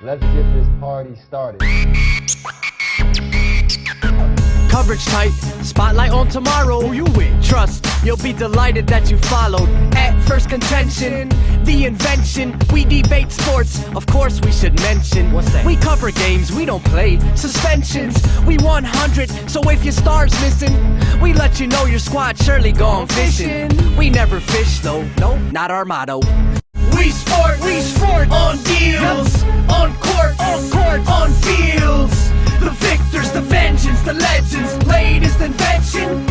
Let's get this party started. Coverage tight, spotlight on tomorrow. Who you with? Trust, you'll be delighted that you followed. At Phirst Contention, the invention. We debate sports, of course we should mention. What's that? We cover games, we don't play suspensions. We 100, so if your star's missing, we let you know your squad surely gone fishing. We never fish though, no, not our motto. We sport on deals, on court, on fields. The victors, the vengeance, the legends, latest invention.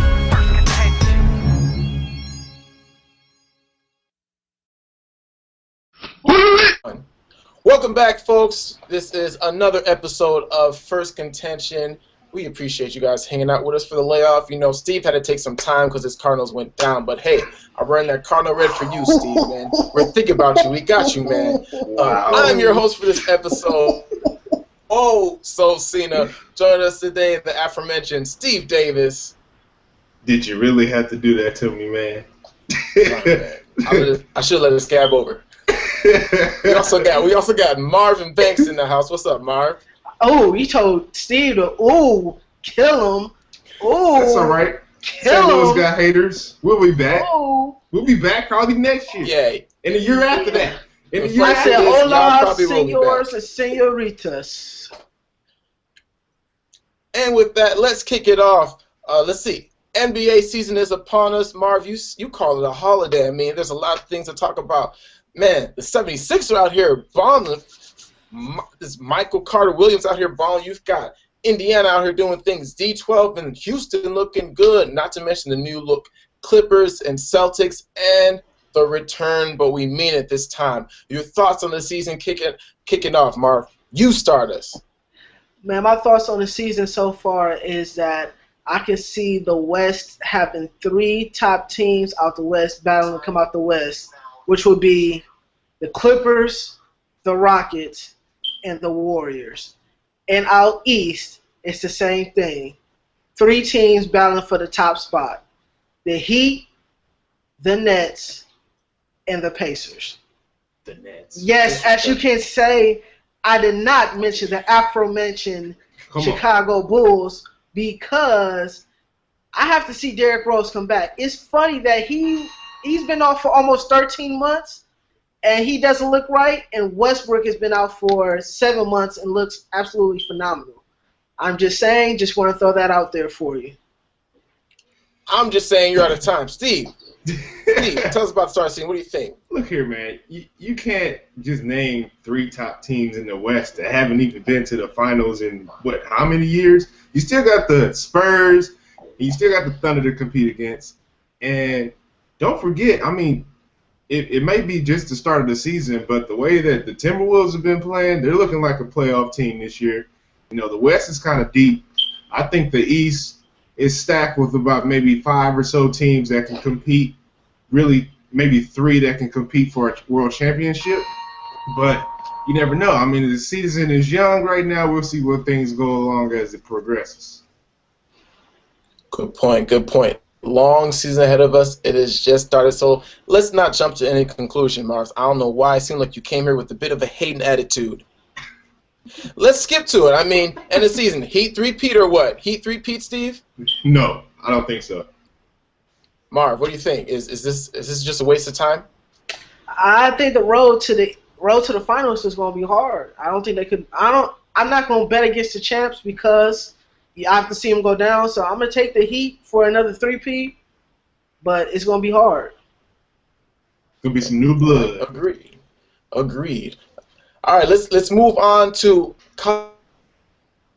Welcome back, folks. This is another episode of Phirst Contention. We appreciate you guys hanging out with us for the layoff. You know, Steve had to take some time because his Cardinals went down. But, hey, I'm wearing that Cardinal red for you, Steve, man. We're thinking about you. We got you, man. I'm your host for this episode. Cena. Joining us today, the aforementioned Steve Davis. Did you really have to do that to me, man? I should have let it scab over. We also got Marvin Banks in the house. What's up, Marv? Oh, you told Steve to kill him. That's all right. Kill St. Louis him. got haters. We'll be back. Ooh. We'll be back probably next year. Yeah. And the year after that. And the year I after said, that. hola, senors and senoritas. And with that, let's kick it off. Let's see. NBA season is upon us. Marv, you call it a holiday. I mean, there's a lot of things to talk about. Man, the 76ers are out here balling. This Michael Carter Williams out here balling. You've got Indiana out here doing things. D12 and Houston looking good. Not to mention the new look Clippers and Celtics and the return, but we mean it this time. Your thoughts on the season kicking off, Marv? You start us. Man, my thoughts on the season so far is that I can see the West having three top teams out the West battling to come out the West, which would be the Clippers, the Rockets, and the Warriors. And out East, it's the same thing. Three teams battling for the top spot. The Heat, the Nets, and the Pacers. The Nets. Yes, as you can say, I did not mention the aforementioned Chicago Bulls because I have to see Derrick Rose come back. It's funny that he's been off for almost 13 months, and he doesn't look right, and Westbrook has been out for 7 months and looks absolutely phenomenal. I'm just saying, just want to throw that out there for you. I'm just saying you're out of time. Steve, tell us about the start season. What do you think? Look here, man. You can't just name three top teams in the West that haven't even been to the finals in, how many years? You still got the Spurs, and you still got the Thunder to compete against. And don't forget, I mean, it may be just the start of the season, but the way that the Timberwolves have been playing, they're looking like a playoff team this year. You know, the West is kind of deep. I think the East is stacked with about maybe 5 or so teams that can compete, really maybe 3 that can compete for a world championship. But you never know. I mean, the season is young right now. We'll see where things go along as it progresses. Good point. Long season ahead of us. It has just started, so let's not jump to any conclusion, Mars. I don't know why. It seemed like you came here with a bit of a hating attitude. Let's skip to it. I mean, end of season. Heat 3-peat or what? Heat 3-peat, Steve? No, I don't think so. Marv, what do you think? Is this just a waste of time? I think the road to the finals is going to be hard. I don't think they could. I'm not going to bet against the champs because I have to see them go down. So I'm going to take the Heat for another 3-peat, but it's going to be hard. Gonna be some new blood. Agreed. All right, let's move on to.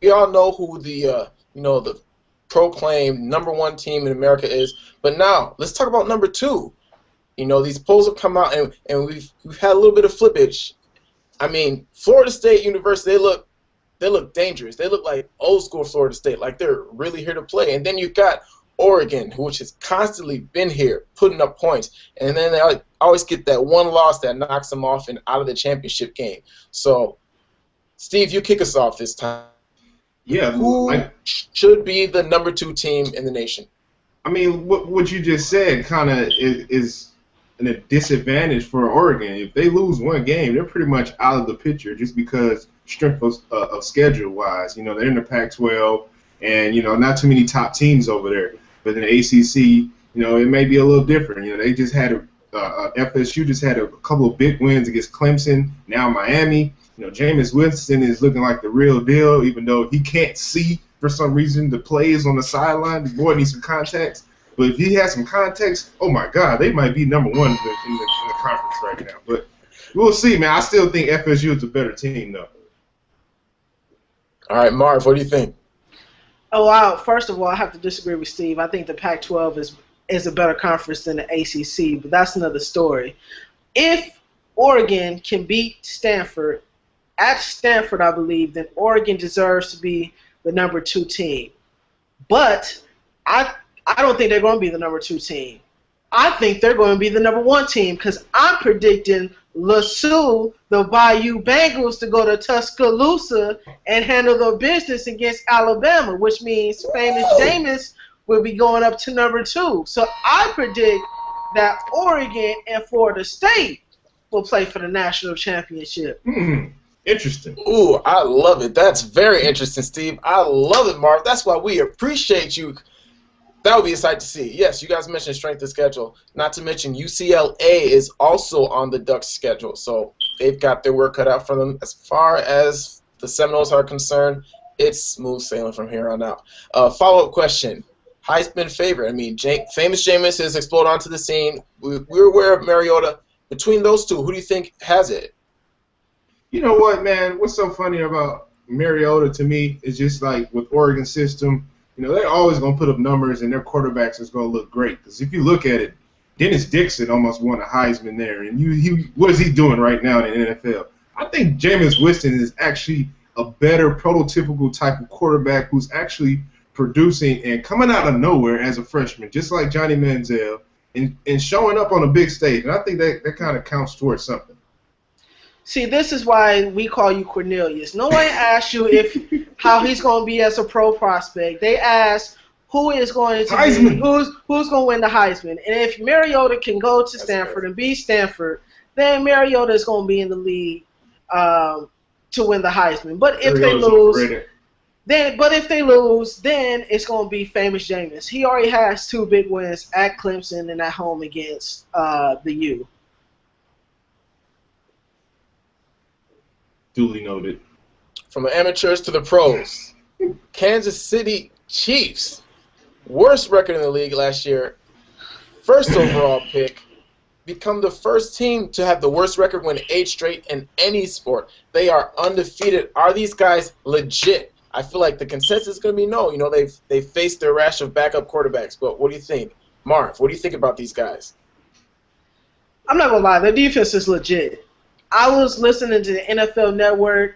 We all know who the the proclaimed #1 team in America is, but now let's talk about #2. You know, these polls have come out, and we've had a little bit of flippage. I mean, Florida State University, they look dangerous. They look like old school Florida State, like they're really here to play. And then you've got Oregon, which has constantly been here, putting up points. And then they always get that one loss that knocks them off and out of the championship game. So, Steve, you kick us off this time. Yeah. Who should be the #2 team in the nation? I mean, what you just said kind of is a disadvantage for Oregon. If they lose one game, they're pretty much out of the picture just because strength of schedule wise. They're in the Pac-12, and not too many top teams over there. But in the ACC, it may be a little different. They just had FSU just had a couple of big wins against Clemson. Now Miami. Jameis Winston is looking like the real deal, even though he can't see for some reason the plays on the sideline. The boy needs some context. But if he has some context, oh my God, they might be number one in the conference right now. But we'll see, man. I still think FSU is a better team, though. All right, Marv, what do you think? Oh, wow. First of all, I have to disagree with Steve. I think the Pac-12 is a better conference than the ACC, but that's another story. If Oregon can beat Stanford, at Stanford, I believe, then Oregon deserves to be the number 2 team. But I don't think they're going to be the number 2 team. I think they're going to be the number 1 team because I'm predicting LeSue, the Bayou Bengals, to go to Tuscaloosa and handle their business against Alabama, which means famous Jameis will be going up to number 2. So I predict that Oregon and Florida State will play for the national championship. Interesting. Ooh, I love it. That's very interesting, Steve. I love it, Marv. That's why we appreciate you. That would be a sight to see. Yes, you guys mentioned strength of schedule. Not to mention UCLA is also on the Ducks schedule, so they've got their work cut out for them. As far as the Seminoles are concerned, it's smooth sailing from here on out. Follow-up question. Heisman favorite. I mean, famous Jameis has exploded onto the scene. We're aware of Mariota. Between those two, who do you think has it? You know what, man? What's so funny about Mariota to me is just like with Oregon system, they're always going to put up numbers and their quarterbacks is going to look great. Because if you look at it, Dennis Dixon almost won a Heisman there. And what is he doing right now in the NFL? I think Jameis Winston is actually a better prototypical type of quarterback who's actually producing and coming out of nowhere as a freshman, just like Johnny Manziel, and showing up on a big stage. And I think that kind of counts towards something. See, this is why we call you Cornelius. No one asked you how he's going to be as a pro prospect. They asked who is going to be, who's going to win the Heisman. And if Mariota can go to Stanford and beat Stanford, then Mariota is going to be in the league to win the Heisman. But if they lose, then it's going to be famous Jameis. He already has 2 big wins at Clemson and at home against the U. Duly noted. From the amateurs to the pros, Kansas City Chiefs, worst record in the league last year, first overall pick, become the first team to have the worst record win 8 straight in any sport. They are undefeated. Are these guys legit? I feel like the consensus is going to be no. They've faced their rash of backup quarterbacks. But what do you think? Marv, what do you think about these guys? I'm not going to lie. Their defense is legit. I was listening to the NFL Network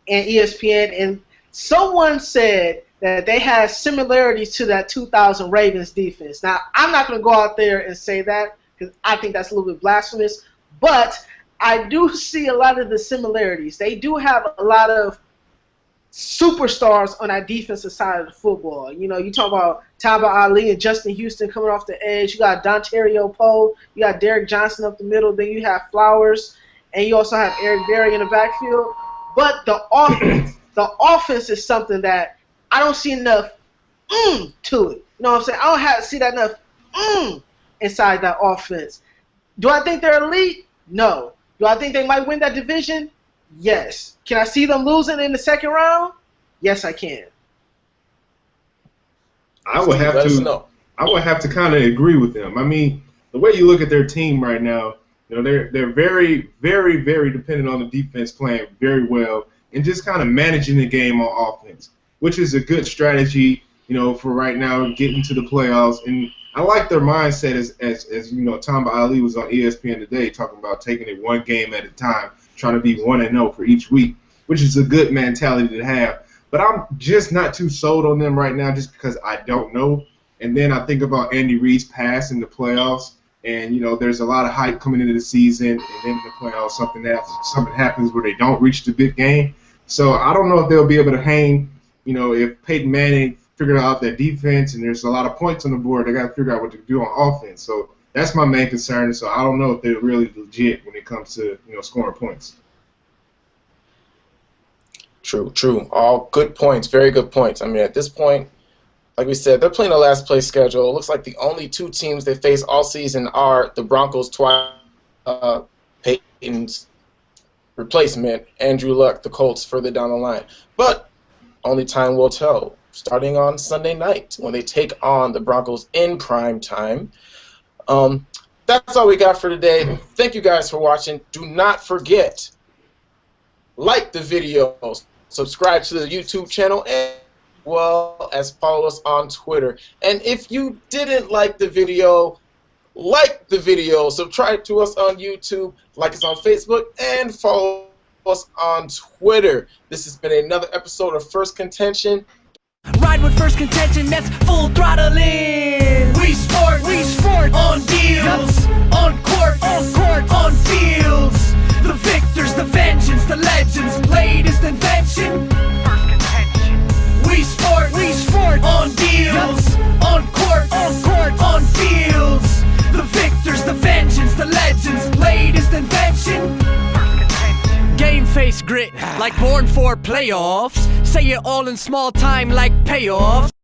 and ESPN, and someone said that they had similarities to that 2000 Ravens defense. Now, I'm not going to go out there and say that because I think that's a little bit blasphemous, but I do see a lot of the similarities. They do have a lot of superstars on that defensive side of the football. You talk about Talbot Ali and Justin Houston coming off the edge. You got Dontario Poe. You got Derek Johnson up the middle. Then you have Flowers. And you also have Eric Berry in the backfield. But the offense is something that I don't see enough to it. You know what I'm saying? I don't see that enough inside that offense. Do I think they're elite? No. Do I think they might win that division? Yes. Can I see them losing in the second round? Yes, I can. I would have to kind of agree with them. I mean, the way you look at their team right now, they're very, very, very dependent on the defense playing very well and just kind of managing the game on offense, which is a good strategy, for right now getting to the playoffs. And I like their mindset as Tom Ali was on ESPN today talking about taking it one game at a time, trying to be 1-0 for each week, which is a good mentality to have. But I'm just not too sold on them right now just because I don't know. And then I think about Andy Reid's pass in the playoffs. And, there's a lot of hype coming into the season, and then in the playoffs, something happens where they don't reach the big game. So I don't know if they'll be able to hang, if Peyton Manning figured out their defense and there's a lot of points on the board, they got to figure out what to do on offense. So That's my main concern. So I don't know if they're really legit when it comes to scoring points. True. All good points. Very good points. I mean, at this point, like we said, they're playing a last place schedule. It looks like the only two teams they face all season are the Broncos twice, Peyton's replacement, Andrew Luck, the Colts further down the line. But only time will tell. Starting on Sunday night when they take on the Broncos in prime time. That's all we got for today. Thank you guys for watching. Do not forget, like the video, subscribe to the YouTube channel, as well as follow us on Twitter. And if you didn't like the video, subscribe to us on YouTube, like us on Facebook, and follow us on Twitter. This has been another episode of Phirst Contention. Ride with Phirst Contention, that's full throttle in. We sport on deals, on court, on fields. The victors, the vengeance, the legends, latest invention. Phirst Contention. We sport on deals, on court, on fields. The victors, the vengeance, the legends, latest invention. Game face grit, like born for playoffs. Say it all in small time like payoffs.